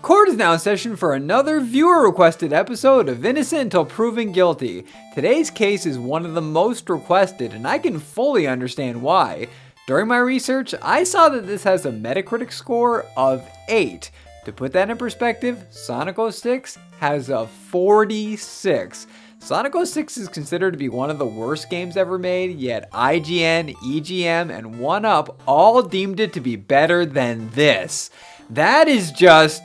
Court is now in session for another viewer-requested episode of Innocent Until Proven Guilty. Today's case is one of the most requested, and I can fully understand why. During my research, I saw that this has a Metacritic score of 8. To put that in perspective, Sonic 06 has a 46. Sonic 06 is considered to be one of the worst games ever made, yet IGN, EGM, and 1UP all deemed it to be better than this. That is just...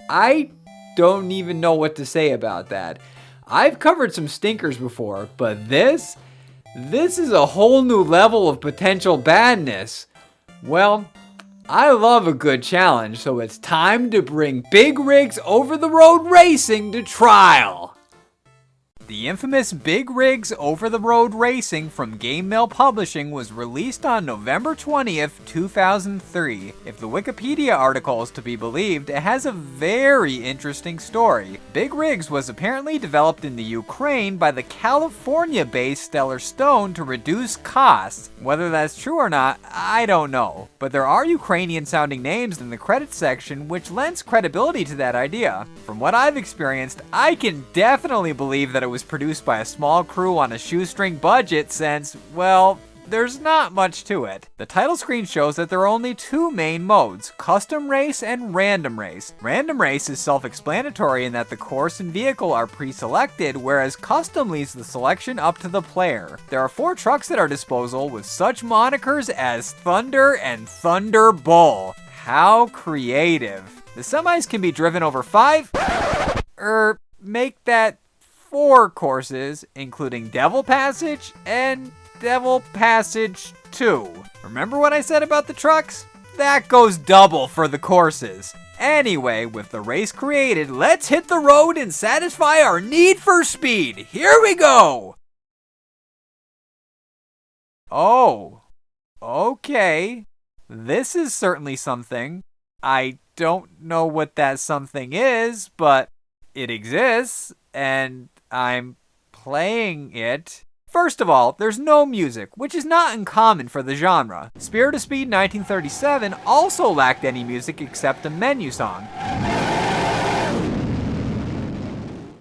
I don't even know what to say about that. I've covered some stinkers before, but this is a whole new level of potential badness. Well, I love a good challenge, so it's time to bring Big Rigs Over the Road Racing to trial. The infamous Big Rigs Over the Road Racing from Game Mill Publishing was released on November 20th, 2003. If the Wikipedia article is to be believed, it has a very interesting story. Big Rigs was apparently developed in the Ukraine by the California-based Stellar Stone to reduce costs. Whether that's true or not, I don't know. But there are Ukrainian-sounding names in the credits section, which lends credibility to that idea. From what I've experienced, I can definitely believe that it was produced by a small crew on a shoestring budget since, well, there's not much to it. The title screen shows that there are only two main modes, Custom Race and Random Race. Random Race is self-explanatory in that the course and vehicle are pre-selected, whereas Custom leaves the selection up to the player. There are 4 trucks at our disposal with such monikers as Thunder and Thunder Bull. How creative. The semis can be driven over 5, make that 4 courses, including Devil Passage and Devil Passage 2. Remember what I said about the trucks? That goes double for the courses. Anyway, with the race created, let's hit the road and satisfy our need for speed. Here we go! Oh, okay. This is certainly something. I don't know what that something is, but it exists, and I'm playing it. First of all, there's no music, which is not uncommon for the genre. Spirit of Speed 1937 also lacked any music except a menu song.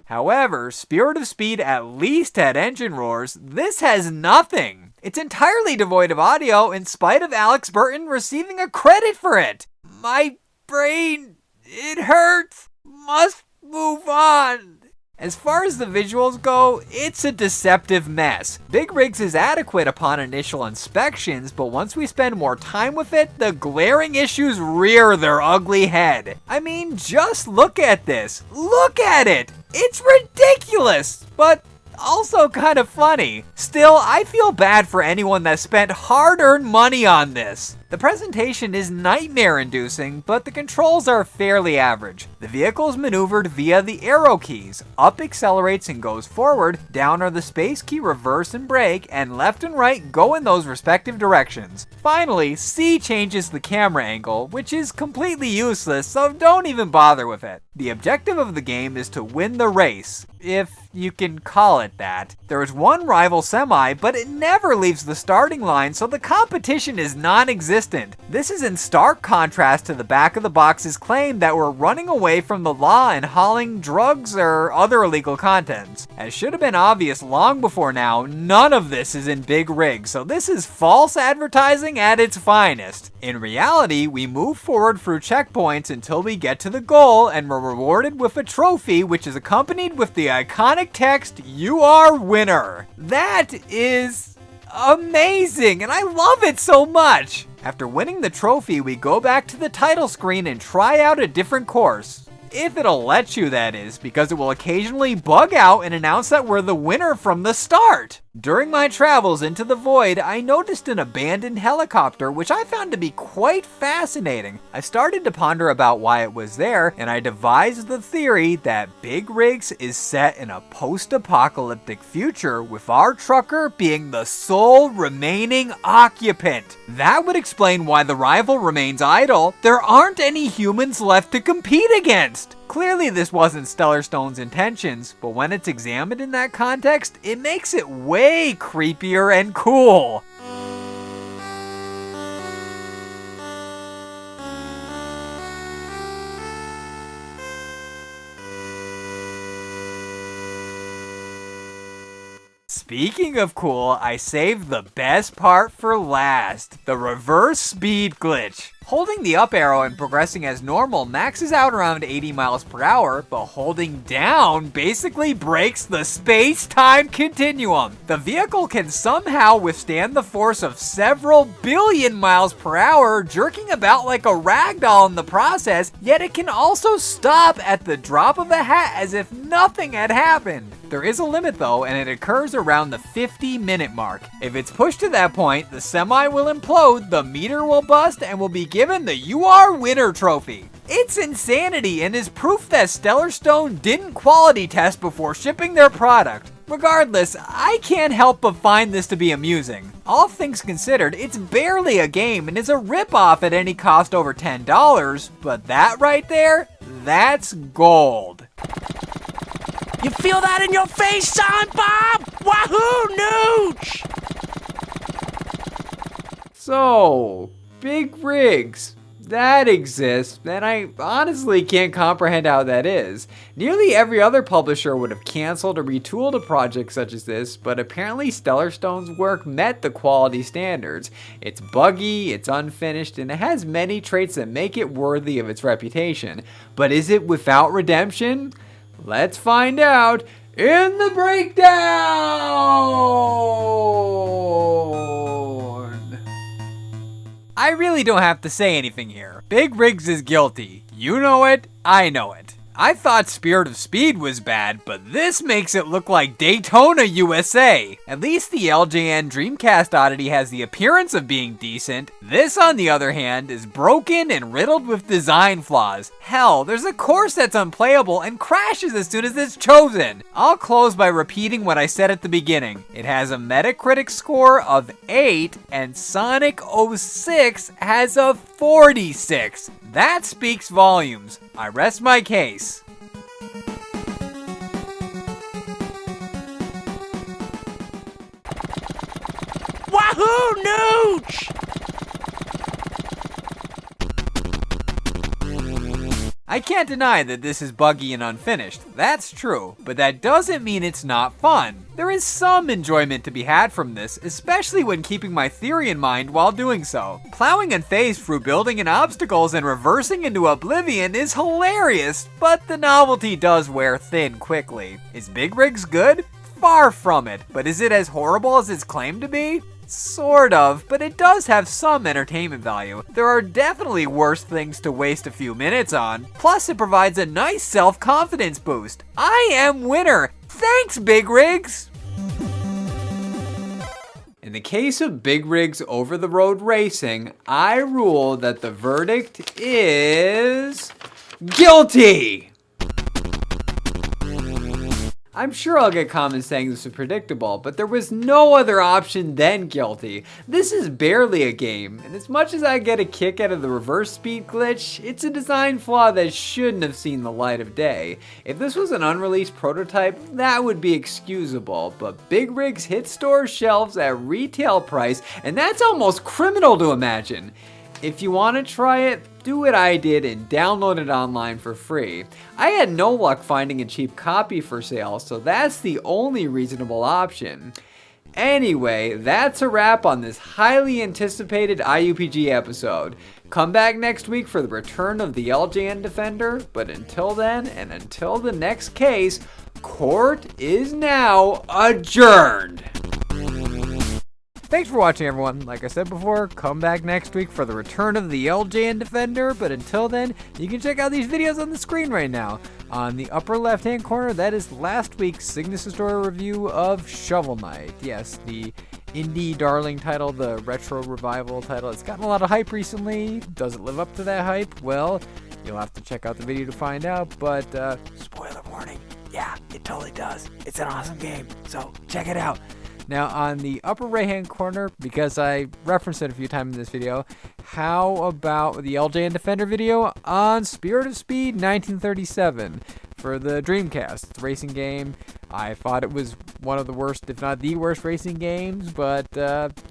However, Spirit of Speed at least had engine roars. This has nothing. It's entirely devoid of audio in spite of Alex Burton receiving a credit for it. My brain, it hurts. Must move on. As far as the visuals go, it's a deceptive mess. Big Rigs is adequate upon initial inspections, but once we spend more time with it, the glaring issues rear their ugly head. I mean, just look at this. Look at it! It's ridiculous, but also kind of funny. Still, I feel bad for anyone that spent hard-earned money on this. The presentation is nightmare-inducing, but the controls are fairly average. The vehicle is maneuvered via the arrow keys. Up accelerates and goes forward, down are the space key, reverse and brake, and left and right go in those respective directions. Finally, C changes the camera angle, which is completely useless, so don't even bother with it. The objective of the game is to win the race, if you can call it that. There is one rival semi, but it never leaves the starting line, so the competition is non-existent. This is in stark contrast to the back of the box's claim that we're running away from the law and hauling drugs or other illegal contents. As should have been obvious long before now, none of this is in Big Rig, so this is false advertising at its finest. In reality, we move forward through checkpoints until we get to the goal and we're rewarded with a trophy which is accompanied with the iconic text, "You are winner." That is amazing, and I love it so much. After winning the trophy, we go back to the title screen and try out a different course. If it'll let you, that is, because it will occasionally bug out and announce that we're the winner from the start. During my travels into the void, I noticed an abandoned helicopter, which I found to be quite fascinating. I started to ponder about why it was there, and I devised the theory that Big Rigs is set in a post-apocalyptic future, with our trucker being the sole remaining occupant. That would explain why the rival remains idle. There aren't any humans left to compete against. Clearly this wasn't Stellar Stone's intentions, but when it's examined in that context, it makes it way creepier and cool. Speaking of cool, I saved the best part for last, the reverse speed glitch. Holding the up arrow and progressing as normal maxes out around 80 miles per hour, but holding down basically breaks the space-time continuum. The vehicle can somehow withstand the force of several billion miles per hour, jerking about like a ragdoll in the process, yet it can also stop at the drop of a hat as if nothing had happened. There is a limit though, and it occurs around the 50-minute mark. If it's pushed to that point, the semi will implode, the meter will bust, and will be given the "You Are Winner" trophy. It's insanity and is proof that Stellar Stone didn't quality test before shipping their product. Regardless, I can't help but find this to be amusing. All things considered, it's barely a game and is a rip-off at any cost over $10, but that right there, that's gold. You feel that in your face, son, Bob? Wahoo, nooch! So, big rigs. That exists, and I honestly can't comprehend how that is. Nearly every other publisher would have canceled or retooled a project such as this, but apparently Stellar Stone's work met the quality standards. It's buggy, it's unfinished, and it has many traits that make it worthy of its reputation. But is it without redemption? Let's find out in the breakdown! I really don't have to say anything here. Big Rigs is guilty. You know it, I know it. I thought Spirit of Speed was bad, but this makes it look like Daytona, USA. At least the LJN Dreamcast oddity has the appearance of being decent. This, on the other hand, is broken and riddled with design flaws. Hell, there's a course that's unplayable and crashes as soon as it's chosen. I'll close by repeating what I said at the beginning. It has a Metacritic score of 8, and Sonic 06 has a 46. That speaks volumes. I rest my case. Wahoo, nooch! I can't deny that this is buggy and unfinished, that's true, but that doesn't mean it's not fun. There is some enjoyment to be had from this, especially when keeping my theory in mind while doing so. Plowing unfazed through building and obstacles and reversing into oblivion is hilarious, but the novelty does wear thin quickly. Is Big Rigs good? Far from it, but is it as horrible as it's claimed to be? Sort of, but it does have some entertainment value. There are definitely worse things to waste a few minutes on. Plus, it provides a nice self-confidence boost. I am winner. Thanks, Big Rigs! In the case of Big Rigs over-the-road racing, I rule that the verdict is guilty! I'm sure I'll get comments saying this was predictable, but there was no other option than guilty. This is barely a game, and as much as I get a kick out of the reverse speed glitch, it's a design flaw that shouldn't have seen the light of day. If this was an unreleased prototype, that would be excusable, but Big Rigs hit store shelves at retail price, and that's almost criminal to imagine. If you want to try it, do what I did and download it online for free. I had no luck finding a cheap copy for sale, so that's the only reasonable option. Anyway, that's a wrap on this highly anticipated IUPG episode. Come back next week for the return of the LJN Defender, but until then, and until the next case, court is now adjourned. Thanks for watching, everyone. Like I said before, come back next week for the return of the LJN Defender, but until then, you can check out these videos on the screen right now. On the upper left-hand corner, that is last week's Cygnus Story review of Shovel Knight. Yes, the indie darling title, the retro revival title. It's gotten a lot of hype recently. Does it live up to that hype? Well, you'll have to check out the video to find out, but spoiler warning, yeah, it totally does. It's an awesome game, so check it out. Now, on the upper right-hand corner, because I referenced it a few times in this video, how about the LJN Defender video on Spirit of Speed 1937 for the Dreamcast? It's a racing game. I thought it was one of the worst, if not the worst, racing games, but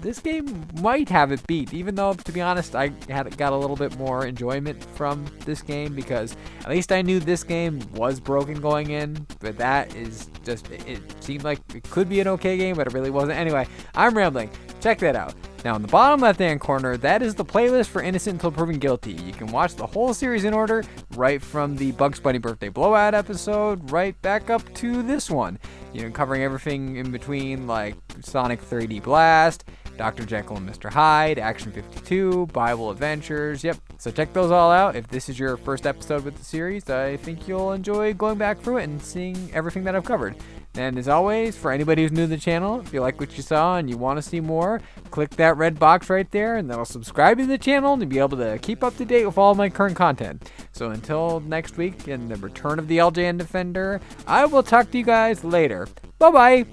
this game might have it beat, even though, to be honest, I got a little bit more enjoyment from this game, because at least I knew this game was broken going in, but that is just, it seemed like it could be an okay game, but it really wasn't. Anyway, I'm rambling. Check that out. Now, in the bottom left-hand corner, that is the playlist for Innocent Until Proven Guilty. You can watch the whole series in order, right from the Bugs Bunny Birthday Blowout episode, right back up to this one. You know, covering everything in between, like Sonic 3D Blast, Dr. Jekyll and Mr. Hyde, Action 52, Bible Adventures, yep. So check those all out. If this is your first episode with the series, I think you'll enjoy going back through it and seeing everything that I've covered. And as always, for anybody who's new to the channel, if you like what you saw and you want to see more, click that red box right there, and that'll subscribe to the channel to be able to keep up to date with all my current content. So until next week and the return of the LJN Defender, I will talk to you guys later. Bye-bye!